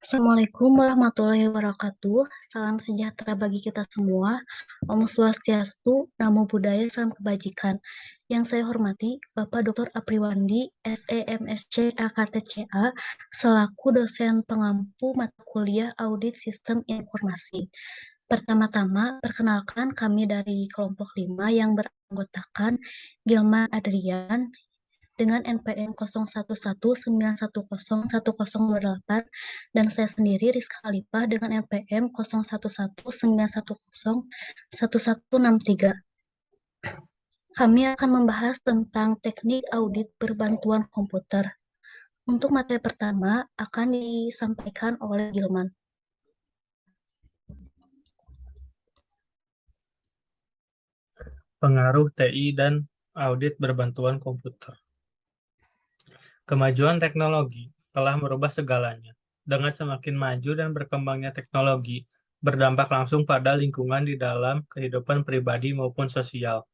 Assalamualaikum warahmatullahi wabarakatuh. Salam sejahtera bagi kita semua. Om Swastiastu, Namo Buddhaya, Salam Kebajikan. Yang saya hormati Bapak Dr. Apriwandi, SEMSC AKTCA, selaku dosen pengampu mata kuliah Audit Sistem Informasi. Pertama-tama, perkenalkan kami dari kelompok 5 yang beranggotakan Gilman Adrian, dengan NPM 0119101028 dan saya sendiri Rizka Khalifah dengan NPM 0119101163. Kami akan membahas tentang teknik audit berbantuan komputer. Untuk materi pertama akan disampaikan oleh Gilman. Pengaruh TI dan audit berbantuan komputer. Kemajuan teknologi telah merubah segalanya. Dengan semakin maju dan berkembangnya teknologi, berdampak langsung pada lingkungan di dalam kehidupan pribadi maupun sosial.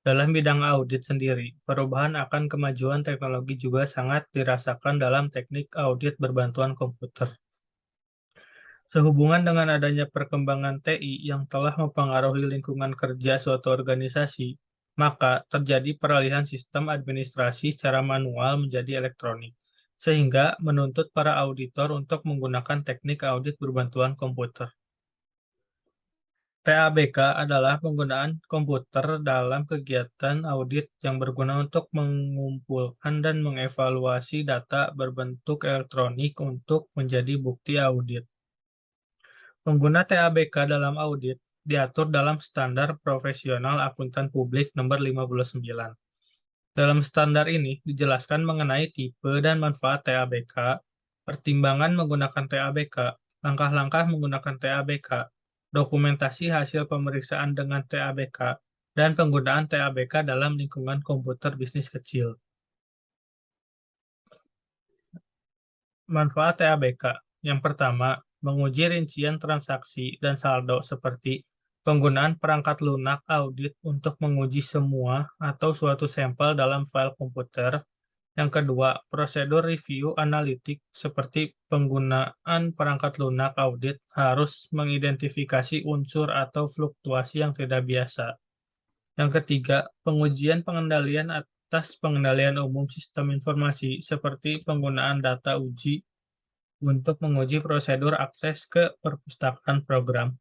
Dalam bidang audit sendiri, perubahan akan kemajuan teknologi juga sangat dirasakan dalam teknik audit berbantuan komputer. Sehubungan dengan adanya perkembangan TI yang telah mempengaruhi lingkungan kerja suatu organisasi, maka terjadi peralihan sistem administrasi secara manual menjadi elektronik, sehingga menuntut para auditor untuk menggunakan teknik audit berbantuan komputer. TABK adalah penggunaan komputer dalam kegiatan audit yang berguna untuk mengumpulkan dan mengevaluasi data berbentuk elektronik untuk menjadi bukti audit. Pengguna TABK dalam audit diatur dalam Standar Profesional Akuntan Publik Nomor 59. Dalam standar ini dijelaskan mengenai tipe dan manfaat TABK, pertimbangan menggunakan TABK, langkah-langkah menggunakan TABK, dokumentasi hasil pemeriksaan dengan TABK, dan penggunaan TABK dalam lingkungan komputer bisnis kecil. Manfaat TABK. Yang pertama, menguji rincian transaksi dan saldo seperti penggunaan perangkat lunak audit untuk menguji semua atau suatu sampel dalam file komputer. Yang kedua, prosedur review analitik seperti penggunaan perangkat lunak audit harus mengidentifikasi unsur atau fluktuasi yang tidak biasa. Yang ketiga, pengujian pengendalian atas pengendalian umum sistem informasi seperti penggunaan data uji untuk menguji prosedur akses ke perpustakaan program.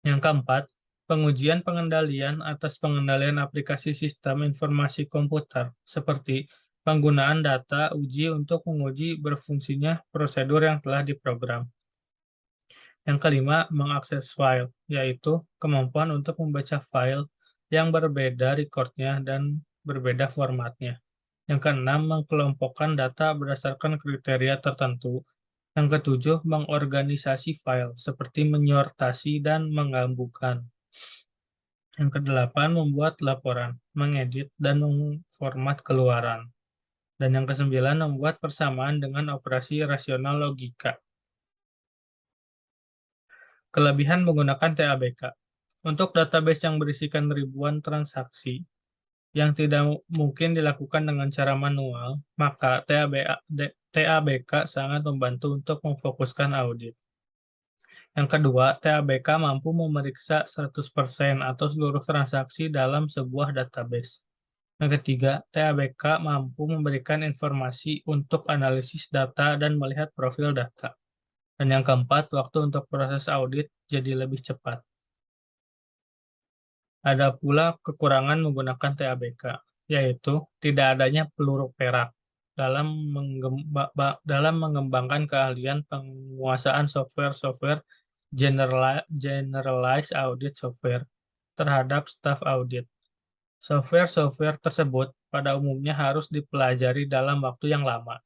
Yang keempat, pengujian pengendalian atas pengendalian aplikasi sistem informasi komputer, seperti penggunaan data uji untuk menguji berfungsinya prosedur yang telah diprogram. Yang kelima, mengakses file, yaitu kemampuan untuk membaca file yang berbeda recordnya dan berbeda formatnya. Yang keenam, mengkelompokkan data berdasarkan kriteria tertentu. Yang ketujuh, mengorganisasi file, seperti menyortasi dan menggabungkan. Yang kedelapan, membuat laporan, mengedit, dan memformat keluaran. Dan yang kesembilan, membuat persamaan dengan operasi rasional logika. Kelebihan menggunakan TABK. Untuk database yang berisikan ribuan transaksi yang tidak mungkin dilakukan dengan cara manual, maka TABK sangat membantu untuk memfokuskan audit. Yang kedua, TABK mampu memeriksa 100% atau seluruh transaksi dalam sebuah database. Yang ketiga, TABK mampu memberikan informasi untuk analisis data dan melihat profil data. Dan yang keempat, waktu untuk proses audit jadi lebih cepat. Ada pula kekurangan menggunakan TABK, yaitu tidak adanya peluru perak dalam mengembangkan keahlian penguasaan software generalized audit software terhadap staf audit. Software-software tersebut pada umumnya harus dipelajari dalam waktu yang lama,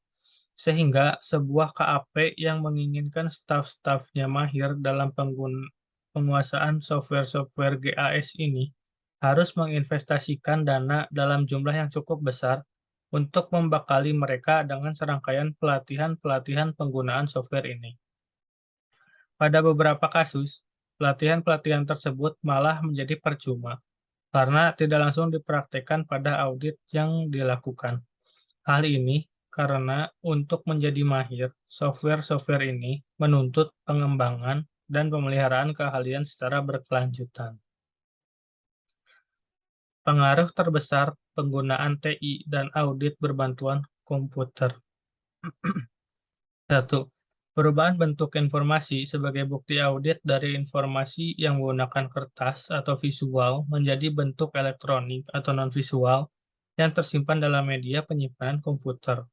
sehingga sebuah KAP yang menginginkan staf-stafnya mahir dalam penguasaan software-software GAS ini harus menginvestasikan dana dalam jumlah yang cukup besar untuk membekali mereka dengan serangkaian pelatihan-pelatihan penggunaan software ini. Pada beberapa kasus, pelatihan-pelatihan tersebut malah menjadi percuma karena tidak langsung dipraktekkan pada audit yang dilakukan. Hal ini karena untuk menjadi mahir, software-software ini menuntut pengembangan dan pemeliharaan keahlian secara berkelanjutan. Pengaruh terbesar penggunaan TI dan audit berbantuan komputer. 1. Perubahan bentuk informasi sebagai bukti audit dari informasi yang menggunakan kertas atau visual menjadi bentuk elektronik atau non-visual yang tersimpan dalam media penyimpanan komputer.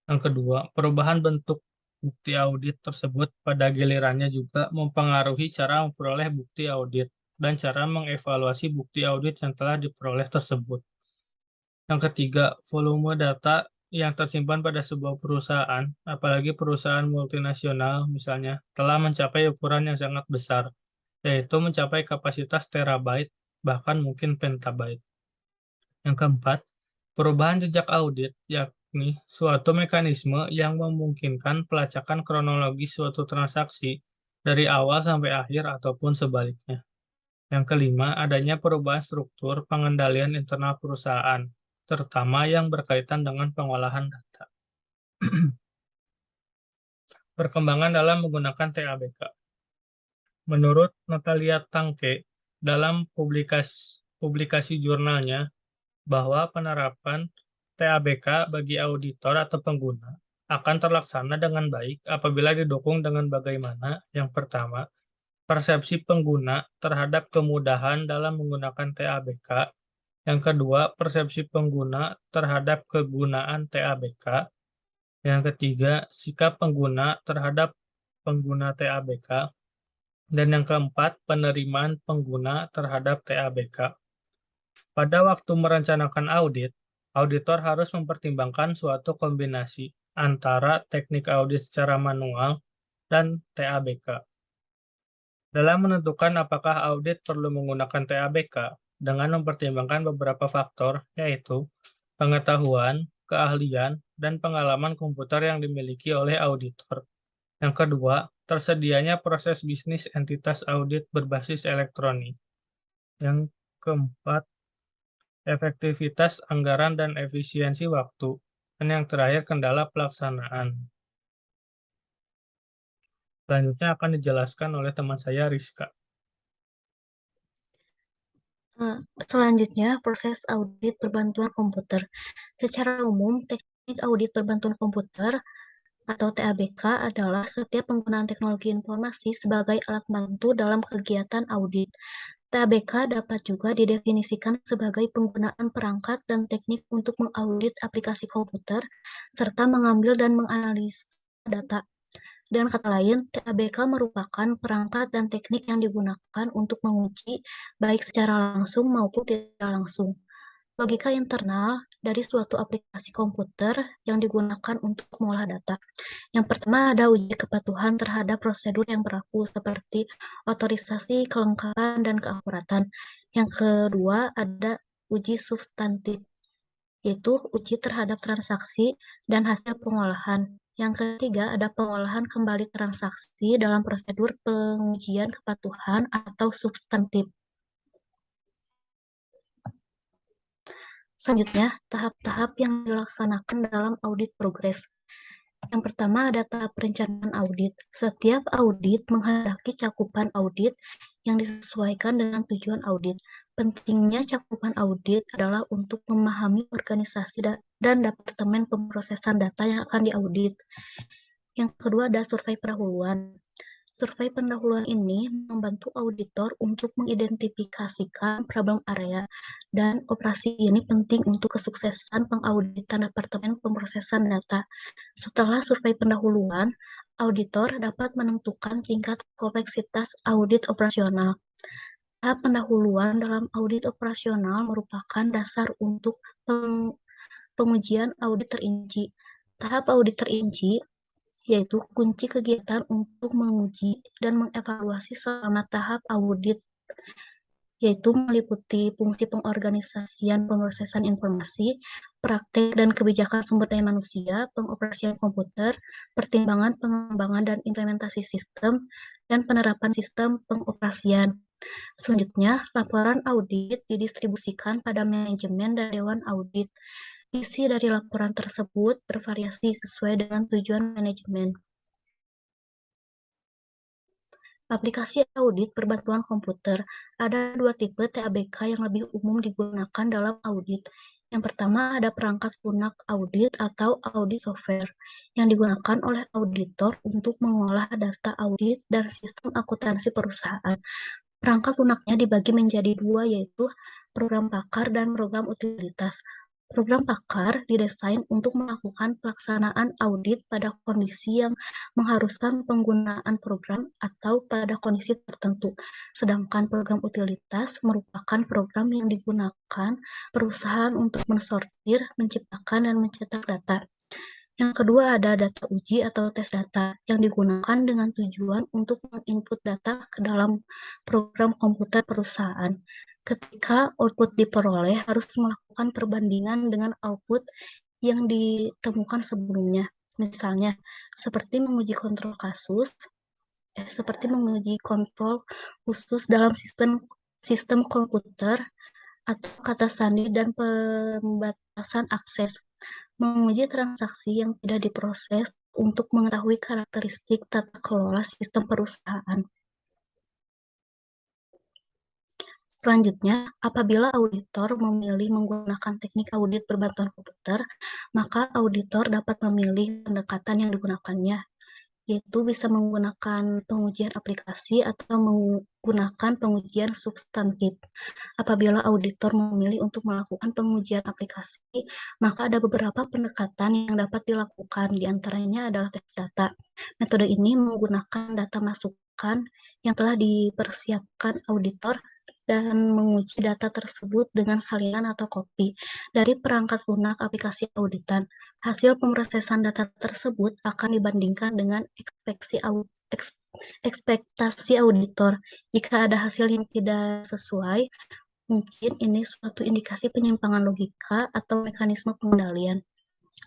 Yang kedua, perubahan bentuk bukti audit tersebut pada gilirannya juga mempengaruhi cara memperoleh bukti audit dan cara mengevaluasi bukti audit yang telah diperoleh tersebut. Yang ketiga, volume data yang tersimpan pada sebuah perusahaan, apalagi perusahaan multinasional misalnya, telah mencapai ukuran yang sangat besar, yaitu mencapai kapasitas terabyte, bahkan mungkin petabyte. Yang keempat, perubahan jejak audit, yakni suatu mekanisme yang memungkinkan pelacakan kronologis suatu transaksi dari awal sampai akhir ataupun sebaliknya. Yang kelima, adanya perubahan struktur pengendalian internal perusahaan, terutama yang berkaitan dengan pengolahan data. Perkembangan dalam menggunakan TABK. Menurut Natalia Tangke, dalam publikasi jurnalnya, bahwa penerapan TABK bagi auditor atau pengguna akan terlaksana dengan baik apabila didukung dengan bagaimana, yang pertama, persepsi pengguna terhadap kemudahan dalam menggunakan TABK, yang kedua, persepsi pengguna terhadap kegunaan TABK, yang ketiga, sikap pengguna terhadap pengguna TABK, dan yang keempat, penerimaan pengguna terhadap TABK. Pada waktu merencanakan audit, auditor harus mempertimbangkan suatu kombinasi antara teknik audit secara manual dan TABK. Dalam menentukan apakah audit perlu menggunakan TABK, dengan mempertimbangkan beberapa faktor, yaitu pengetahuan, keahlian, dan pengalaman komputer yang dimiliki oleh auditor. Yang kedua, tersedianya proses bisnis entitas audit berbasis elektronik. Yang keempat, efektivitas anggaran dan efisiensi waktu. Dan yang terakhir, kendala pelaksanaan. Selanjutnya akan dijelaskan oleh teman saya, Rizka. Selanjutnya, proses audit berbantuan komputer. Secara umum, teknik audit berbantuan komputer atau TABK adalah setiap penggunaan teknologi informasi sebagai alat bantu dalam kegiatan audit. TABK dapat juga didefinisikan sebagai penggunaan perangkat dan teknik untuk mengaudit aplikasi komputer, serta mengambil dan menganalisis data. Dengan kata lain, TABK merupakan perangkat dan teknik yang digunakan untuk menguji baik secara langsung maupun tidak langsung logika internal dari suatu aplikasi komputer yang digunakan untuk mengolah data. Yang pertama ada uji kepatuhan terhadap prosedur yang berlaku seperti otorisasi, kelengkapan, dan keakuratan. Yang kedua ada uji substantif, yaitu uji terhadap transaksi dan hasil pengolahan. Yang ketiga ada pengolahan kembali transaksi dalam prosedur pengujian kepatuhan atau substantif. Selanjutnya, tahap-tahap yang dilaksanakan dalam audit progres. Yang pertama ada tahap perencanaan audit. Setiap audit menghendaki cakupan audit yang disesuaikan dengan tujuan audit. Pentingnya cakupan audit adalah untuk memahami organisasi dan departemen pemrosesan data yang akan diaudit. Yang kedua ada survei pendahuluan. Survei pendahuluan ini membantu auditor untuk mengidentifikasikan problem area, dan operasi ini penting untuk kesuksesan pengauditan Departemen Pemrosesan Data. Setelah survei pendahuluan, auditor dapat menentukan tingkat kompleksitas audit operasional. Tahap pendahuluan dalam audit operasional merupakan dasar untuk pengujian audit terinci. Tahap audit terinci yaitu kunci kegiatan untuk menguji dan mengevaluasi selama tahap audit, yaitu meliputi fungsi pengorganisasian pemrosesan informasi, praktek dan kebijakan sumber daya manusia, pengoperasian komputer, pertimbangan pengembangan dan implementasi sistem, dan penerapan sistem pengoperasian. Selanjutnya, laporan audit didistribusikan pada manajemen dan dewan audit. Isi dari laporan tersebut bervariasi sesuai dengan tujuan manajemen. Aplikasi audit berbantuan komputer. Ada dua tipe TABK yang lebih umum digunakan dalam audit. Yang pertama ada perangkat lunak audit atau audit software yang digunakan oleh auditor untuk mengolah data audit dan sistem akuntansi perusahaan. Perangkat lunaknya dibagi menjadi dua, yaitu program pakar dan program utilitas. Program pakar didesain untuk melakukan pelaksanaan audit pada kondisi yang mengharuskan penggunaan program atau pada kondisi tertentu. Sedangkan program utilitas merupakan program yang digunakan perusahaan untuk mensortir, menciptakan, dan mencetak data. Yang kedua ada data uji atau tes data yang digunakan dengan tujuan untuk menginput data ke dalam program komputer perusahaan. Ketika output diperoleh, harus melakukan perbandingan dengan output yang ditemukan sebelumnya. Misalnya, seperti menguji kontrol khusus dalam sistem komputer atau kata sandi dan pembatasan akses. Menguji transaksi yang tidak diproses untuk mengetahui karakteristik tata kelola sistem perusahaan. Selanjutnya, apabila auditor memilih menggunakan teknik audit berbantuan komputer, maka auditor dapat memilih pendekatan yang digunakannya, yaitu bisa menggunakan pengujian aplikasi atau menggunakan pengujian substantif. Apabila auditor memilih untuk melakukan pengujian aplikasi, maka ada beberapa pendekatan yang dapat dilakukan, di antaranya adalah tes data. Metode ini menggunakan data masukan yang telah dipersiapkan auditor dan menguji data tersebut dengan salinan atau copy dari perangkat lunak aplikasi auditan. Hasil pemrosesan data tersebut akan dibandingkan dengan ekspektasi auditor. Jika ada hasil yang tidak sesuai, mungkin ini suatu indikasi penyimpangan logika atau mekanisme pengendalian.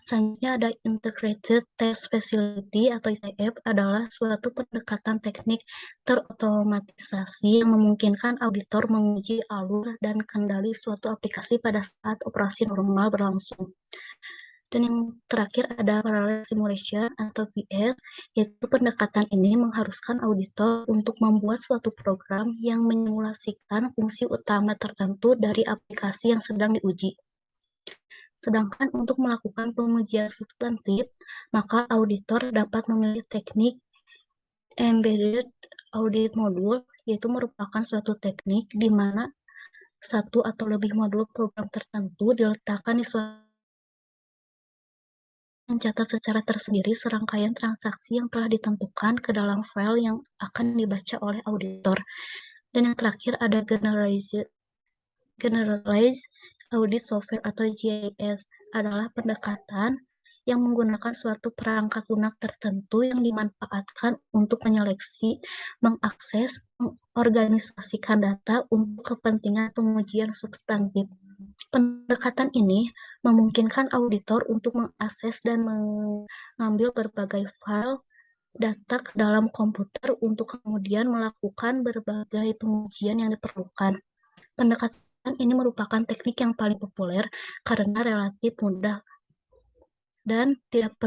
Selanjutnya ada Integrated Test Facility atau ITF adalah suatu pendekatan teknik terotomatisasi yang memungkinkan auditor menguji alur dan kendali suatu aplikasi pada saat operasi normal berlangsung. Dan yang terakhir ada Parallel Simulation atau PS, yaitu pendekatan ini mengharuskan auditor untuk membuat suatu program yang menyimulasikan fungsi utama tertentu dari aplikasi yang sedang diuji. Sedangkan untuk melakukan pengujian substantif, maka auditor dapat memilih teknik Embedded Audit Module, yaitu merupakan suatu teknik di mana satu atau lebih modul program tertentu diletakkan di suatu mencatat secara tersendiri serangkaian transaksi yang telah ditentukan ke dalam file yang akan dibaca oleh auditor. Dan yang terakhir ada Generalized Audit Software atau GIS adalah pendekatan yang menggunakan suatu perangkat lunak tertentu yang dimanfaatkan untuk menyeleksi, mengakses, mengorganisasikan data untuk kepentingan pengujian substantif. Pendekatan ini memungkinkan auditor untuk mengakses dan mengambil berbagai file data ke dalam komputer untuk kemudian melakukan berbagai pengujian yang diperlukan. Pendekatan ini merupakan teknik yang paling populer karena relatif mudah dan tidak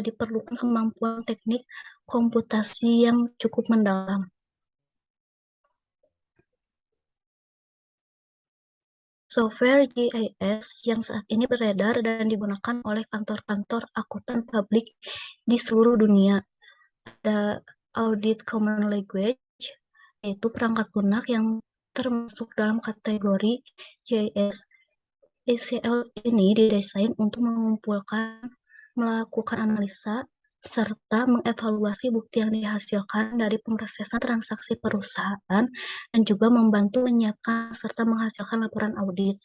diperlukan kemampuan teknik komputasi yang cukup mendalam. Software GIS yang saat ini beredar dan digunakan oleh kantor-kantor akuntan publik di seluruh dunia. Ada Audit Common Language, yaitu perangkat lunak yang termasuk dalam kategori GIS. ACL ini didesain untuk mengumpulkan, melakukan analisa, serta mengevaluasi bukti yang dihasilkan dari pemrosesan transaksi perusahaan dan juga membantu menyiapkan serta menghasilkan laporan audit.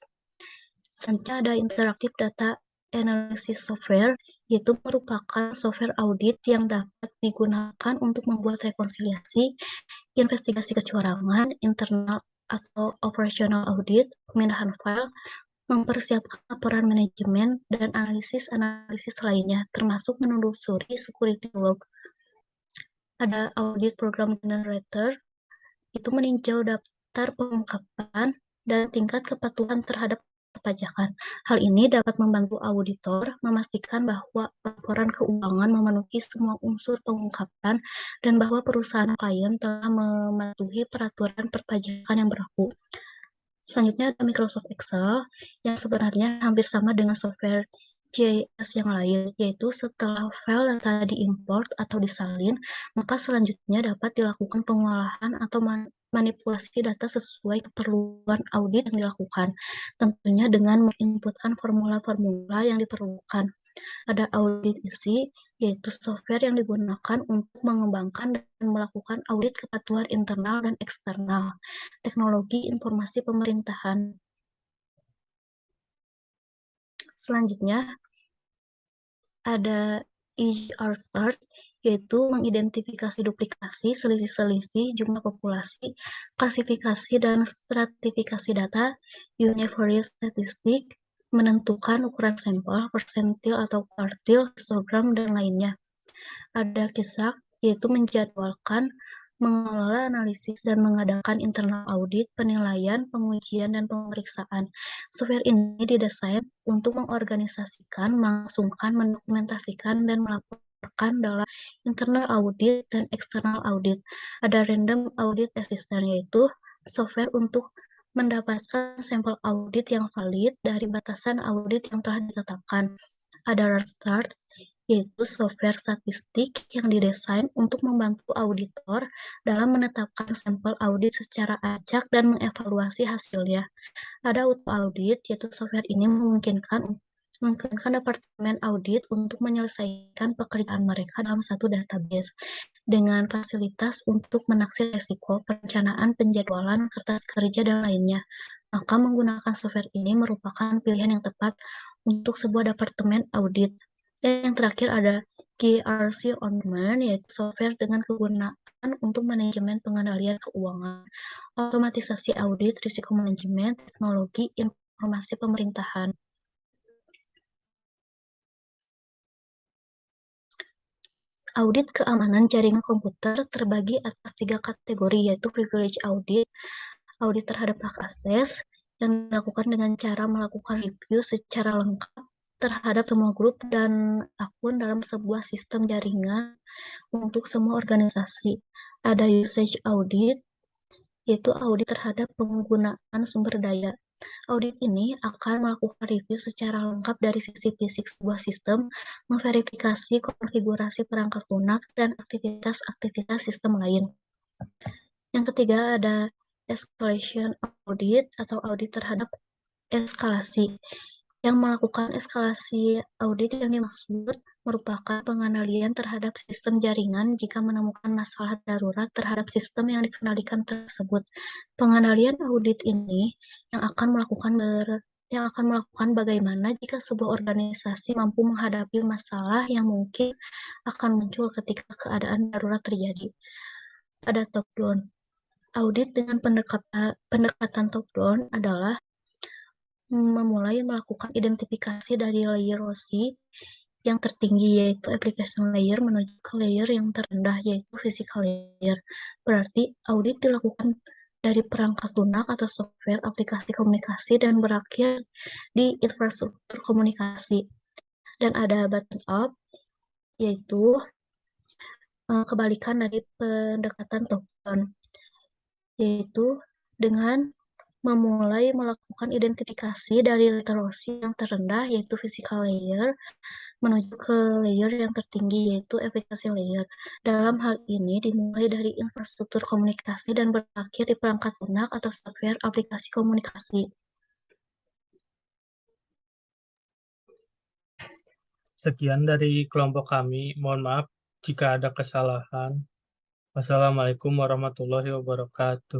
Selanjutnya ada Interactive Data Analysis Software, yaitu merupakan software audit yang dapat digunakan untuk membuat rekonsiliasi, investigasi kecurangan, internal atau operational audit, pemindahan file, mempersiapkan laporan manajemen, dan analisis lainnya, termasuk menelusuri security log. Ada Audit Program Generator, itu meninjau daftar pengungkapan dan tingkat kepatuhan terhadap perpajakan. Hal ini dapat membantu auditor memastikan bahwa laporan keuangan memenuhi semua unsur pengungkapan dan bahwa perusahaan klien telah mematuhi peraturan perpajakan yang berlaku. Selanjutnya ada Microsoft Excel yang sebenarnya hampir sama dengan software JS yang lain, yaitu setelah file data diimport atau disalin, maka selanjutnya dapat dilakukan pengolahan atau manipulasi data sesuai keperluan audit yang dilakukan, tentunya dengan menginputkan formula-formula yang diperlukan. Ada audit isi, yaitu software yang digunakan untuk mengembangkan dan melakukan audit kepatuhan internal dan eksternal, teknologi informasi pemerintahan. Selanjutnya, ada ER Start, yaitu mengidentifikasi duplikasi, selisih-selisih, jumlah populasi, klasifikasi, dan stratifikasi data, Univariate Statistic, menentukan ukuran sampel, persentil atau quartile, histogram, dan lainnya. Ada KISAK, yaitu menjadwalkan, mengelola analisis, dan mengadakan internal audit, penilaian, pengujian, dan pemeriksaan. Software ini didesain untuk mengorganisasikan, melangsungkan, mendokumentasikan, dan melaporkan dalam internal audit dan external audit. Ada Random Audit Assistant, yaitu software untuk mendapatkan sampel audit yang valid dari batasan audit yang telah ditetapkan. Ada Randstart, yaitu software statistik yang didesain untuk membantu auditor dalam menetapkan sampel audit secara acak dan mengevaluasi hasilnya. Ada auto audit, yaitu software ini memungkinkan departemen audit untuk menyelesaikan pekerjaan mereka dalam satu database dengan fasilitas untuk menaksir risiko, perencanaan, penjadwalan, kertas kerja, dan lainnya. Maka menggunakan software ini merupakan pilihan yang tepat untuk sebuah departemen audit. Dan yang terakhir ada GRC On Demand, yaitu software dengan kegunaan untuk manajemen pengendalian keuangan, otomatisasi audit, risiko manajemen, teknologi, informasi pemerintahan. Audit keamanan jaringan komputer terbagi atas 3 kategori, yaitu privilege audit, audit terhadap hak akses, yang dilakukan dengan cara melakukan review secara lengkap terhadap semua grup dan akun dalam sebuah sistem jaringan untuk semua organisasi. Ada usage audit, yaitu audit terhadap penggunaan sumber daya. Audit ini akan melakukan review secara lengkap dari sisi fisik sebuah sistem, memverifikasi konfigurasi perangkat lunak, dan aktivitas-aktivitas sistem lain. Yang ketiga ada escalation audit atau audit terhadap eskalasi. Yang melakukan eskalasi audit yang dimaksud merupakan pengendalian terhadap sistem jaringan jika menemukan masalah darurat terhadap sistem yang dikendalikan tersebut. Pengendalian audit ini yang akan melakukan bagaimana jika sebuah organisasi mampu menghadapi masalah yang mungkin akan muncul ketika keadaan darurat terjadi. Ada top-down. Audit dengan pendekatan top-down adalah memulai melakukan identifikasi dari layer OSI yang tertinggi, yaitu application layer, menuju ke layer yang terendah, yaitu physical layer. Berarti audit dilakukan dari perangkat lunak atau software aplikasi komunikasi dan berakhir di infrastruktur komunikasi. Dan ada bottom up, yaitu kebalikan dari pendekatan top-down, yaitu dengan memulai melakukan identifikasi dari layer yang terendah, yaitu physical layer, menuju ke layer yang tertinggi, yaitu application layer. Dalam hal ini dimulai dari infrastruktur komunikasi dan berakhir di perangkat lunak atau software aplikasi komunikasi. Sekian dari kelompok kami. Mohon maaf jika ada kesalahan. Wassalamualaikum warahmatullahi wabarakatuh.